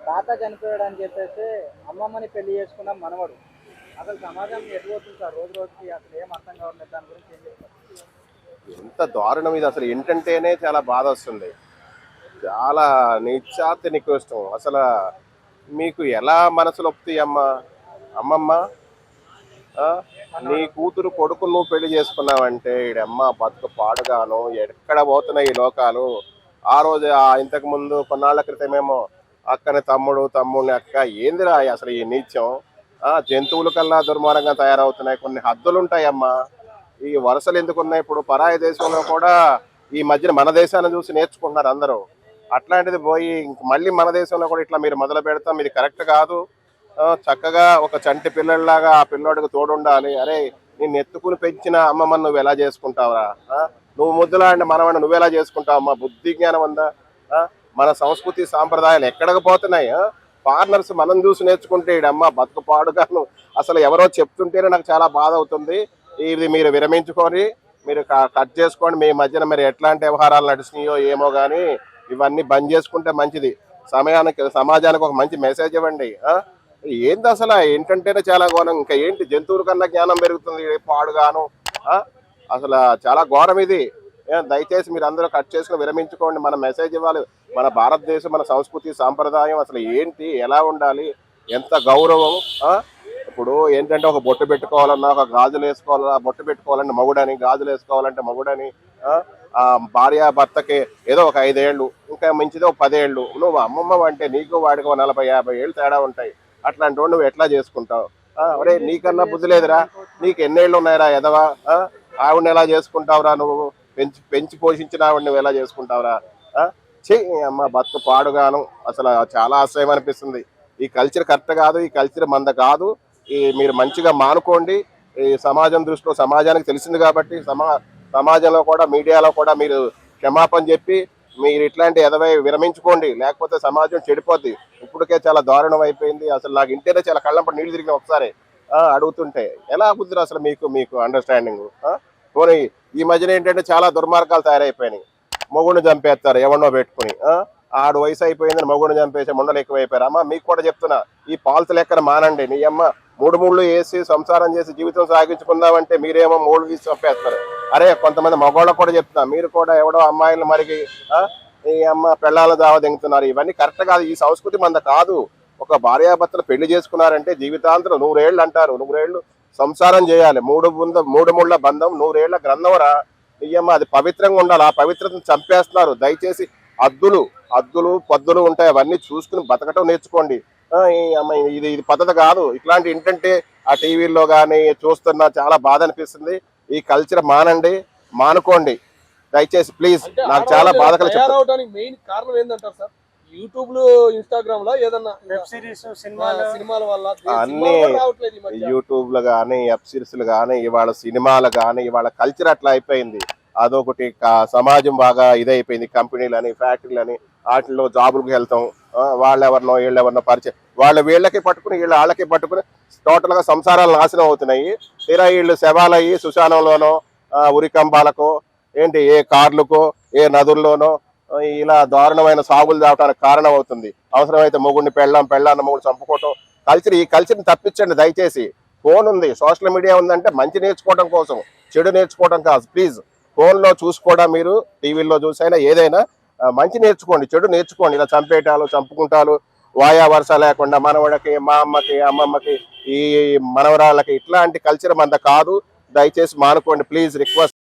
తాత చనిపోయాడు అని చెప్పేసి అమ్మమ్మని పెళ్లి చేసుకున్న మనవడు. అసలు సమాజం ఎటు పోతుంది సార్ రోజు రోజుకి? అసలు ఏం అర్థం కావట్లేదు. దాని గురించి ఏం చెప్తారు? ఎంత దారుణం ఇది. అసలు ఏంటంటేనే చాలా బాధ వస్తుంది. చాలా నీచాతి నికృష్టం. అసలు మీకు ఎలా మనసులు ఒప్పుతాయి అమ్మమ్మ? ఆ? నీ కూతురు కొడుకు నువ్వు పెళ్లి చేసుకున్నావంటే ఈడమ్మ బతుకు పాడుగాను ఎక్కడ పోతున్నాయి ఈ లోకాలు. ఆ రోజు ఇంతకు ముందు కొన్నాళ్ల క్రితమేమో అక్కని తమ్ముడిని అక్క, ఏందిరా అసలు ఈ నీత్యం? జంతువుల కల్లా దుర్మార్గంగా తయారవుతున్నాయి. కొన్ని హద్దులు ఉంటాయమ్మా. ఈ వరుసలు ఎందుకున్నాయి? ఇప్పుడు పరాయి దేశంలో కూడా ఈ మధ్యన మన దేశాన్ని చూసి నేర్చుకుంటున్నారు అందరూ. అట్లాంటిది పోయి ఇంక మళ్ళీ మన దేశంలో కూడా ఇట్లా మీరు మొదలు పెడతాం, ఇది కరెక్ట్ కాదు. చక్కగా ఒక చంటి పిల్లల్లాగా ఆ పిల్లోడికి తోడుండాలి. అరే, నిన్ను ఎత్తుకుని పెంచిన అమ్మమ్మని నువ్వు ఎలా చేసుకుంటావురా? నువ్వు ముద్దులాంటి మనవని నువ్వెలా చేసుకుంటావమ్మా? బుద్ధి జ్ఞానం ఉందా? మన సంస్కృతి సాంప్రదాయాలు ఎక్కడికి పోతున్నాయి? ఫారినర్స్ మనం చూసి నేర్చుకుంటే ఈడమ్మ బతుకు పాడుగాను. అసలు ఎవరో చెప్తుంటేనే నాకు చాలా బాధ అవుతుంది. ఇది మీరు విరమించుకొని మీరు కట్ చేసుకోండి. మీ మధ్యన మీరు ఎట్లాంటి వ్యవహారాలు నడిచినాయో ఏమో కానీ ఇవన్నీ బంద్ చేసుకుంటే మంచిది. సమాజానికి ఒక మంచి మెసేజ్ ఇవ్వండి. ఏంది అసలు ఏంటంటేనే చాలా ఘోరం. ఇంకా ఏంటి, జంతువుల కన్నా జ్ఞానం పెరుగుతుంది పాడుగాను. అసలు చాలా ఘోరం ఇది. దయచేసి మీరు అందరూ కట్ చేసుకుని విరమించుకోండి. మన మెసేజ్ ఇవ్వాలి. మన భారతదేశం, మన సంస్కృతి సాంప్రదాయం అసలు ఏంటి, ఎలా ఉండాలి, ఎంత గౌరవం. ఇప్పుడు ఏంటంటే ఒక బొట్టు పెట్టుకోవాలన్నా, ఒక గాజులు వేసుకోవాలన్నా, బొట్టు పెట్టుకోవాలంటే మగుడని, గాజులు వేసుకోవాలంటే మగుడని, భార్య భర్తకి ఏదో ఒక 5 ఏళ్ళు, ఇంకా మంచిదో 10 ఏళ్ళు. నువ్వు అమ్మమ్మ అంటే నీకు వాడికి 40-50 ఏళ్ళు తేడా ఉంటాయి. అట్లాంటి వాడు నువ్వు ఎట్లా చేసుకుంటావు? అరే, నీకన్నా బుద్ధి లేదురా? నీకు ఎన్నేళ్ళు ఉన్నాయిరా ఎదవా? ఆవిడని ఎలా చేసుకుంటావురా? నువ్వు పెంచి పోషించిన ఆవిడ నువ్వు ఎలా చేసుకుంటావురా? అమ్మ బతుకు పాడుగాను. అసలు చాలా అసహ్యం అనిపిస్తుంది. ఈ కల్చర్ కరెక్ట్ కాదు. ఈ కల్చర్ మంద కాదు. మీరు మంచిగా మానుకోండి. ఈ సమాజం దృష్టిలో సమాజానికి తెలిసింది కాబట్టి సమాజంలో కూడా మీడియాలో కూడా మీరు క్షమాపణ చెప్పి మీరు ఇట్లాంటి ఎదవై విరమించుకోండి. లేకపోతే సమాజం చెడిపోద్ది. ఇప్పటికే చాలా దారుణం అయిపోయింది. అసలు నాకు ఇంటేనే చాలా కళ్ళంపడి నీళ్లు తిరిగిన ఒకసారి అడుగుతుంటే. ఎలా కుదిరు అసలు మీకు అండర్స్టాండింగ్? పోనీ ఈ మధ్యన ఏంటంటే చాలా దుర్మార్గాలు తయారైపోయినాయి. మొగుడిని చంపేస్తారు ఎవరినో పెట్టుకుని. ఆడు వయసు అయిపోయిందని మొగుడిని చంపేసే ముండలు ఎక్కువైపోయారు. అమ్మ మీకు కూడా చెప్తున్నా, ఈ పాలసీ లెక్కన మానండి. నీ అమ్మ 3 ముళ్ళు వేసి సంసారం చేసి జీవితం సాగించుకుందామంటే మీరేమో 3 తీసి చంపేస్తారు. అరే, కొంతమంది మగవాళ్ళకు కూడా చెప్తున్నా, మీరు కూడా ఎవడో అమ్మాయిలు మరిగి ఈ అమ్మ పెళ్ళాల దావ దింగుతున్నారు. ఇవన్నీ కరెక్ట్ కాదు. ఈ సంస్కృతి మంద కాదు. ఒక భార్యాభర్తలు పెళ్లి చేసుకున్నారంటే జీవితాంతరం 100 ఏళ్ళు అంటారు. 100 ఏళ్ళు సంసారం చేయాలి. 3 ముళ్ళ బంధం 100 ఏళ్ల గ్రంథంరా. ఇయ్యమ్మ అది పవిత్రంగా ఉండాలి. ఆ పవిత్రతను చంపేస్తున్నారు. దయచేసి అద్దులు పద్దులు ఉంటాయి, అవన్నీ చూసుకుని బతకటం నేర్చుకోండి. ఇది పద్ధతి కాదు. ఇట్లాంటి ఏంటంటే ఆ టీవీల్లో కానీ చూస్తున్నా చాలా బాధ అనిపిస్తుంది. ఈ కల్చర్ మానుకోండి దయచేసి ప్లీజ్. నాకు చాలా బాధ తయారవడానికి మెయిన్ కారణం ఏంటంటారు సార్? యూట్యూబ్ లో, ఇన్స్టాగ్రామ్ లో, ఏదన్నా వెబ్ సిరీస్, సినిమాల వల్ల అన్ని యూట్యూబ్ లో కానీ, వెబ్ సిరీస్ కానీ, ఇవాళ సినిమాలు కానీ, ఇవాళ కల్చర్ అట్లా అయిపోయింది. అదొకటి సమాజం బాగా ఇదైపోయింది. కంపెనీలని, ఫ్యాక్టరీలని, వాటిల్లో జాబులకు వెళ్తాం. వాళ్ళెవరినో వీళ్ళెవరినో పరిచయం, వీళ్ళకి పట్టుకుని వాళ్ళకి పట్టుకుని టోటల్ గా సంసారాలు నాశనం అవుతున్నాయి. తీరా వీళ్ళు శవాలయ్యి శ్మశానంలోనో, ఉరికంబాలకో, ఏంటి ఏ కార్లకో, ఏ నదుల్లోనో ఇలా దారుణమైన సాగులు దావటానికి కారణం అవుతుంది. అవసరమైతే మొగుడిని పెళ్ళాన్న మొగుడు చంపుకోవటం. ఈ కల్చర్ని తప్పించండి దయచేసి. ఫోన్ ఉంది, సోషల్ మీడియా ఉందంటే మంచి నేర్చుకోవడం కోసం, చెడు నేర్చుకోవడం కాదు. ప్లీజ్, ఫోన్లో చూసుకోవడం, మీరు టీవీల్లో చూసైనా ఏదైనా మంచి నేర్చుకోండి, చెడు నేర్చుకోండి. ఇలా చంపుకుంటాలు వాయా వరుస లేకుండా మనవడికి, మా అమ్మకి, అమ్మమ్మకి, ఈ మనవరాళ్ళకి ఇట్లాంటి కల్చర్ మంద కాదు. దయచేసి మానుకోండి ప్లీజ్, రిక్వెస్ట్.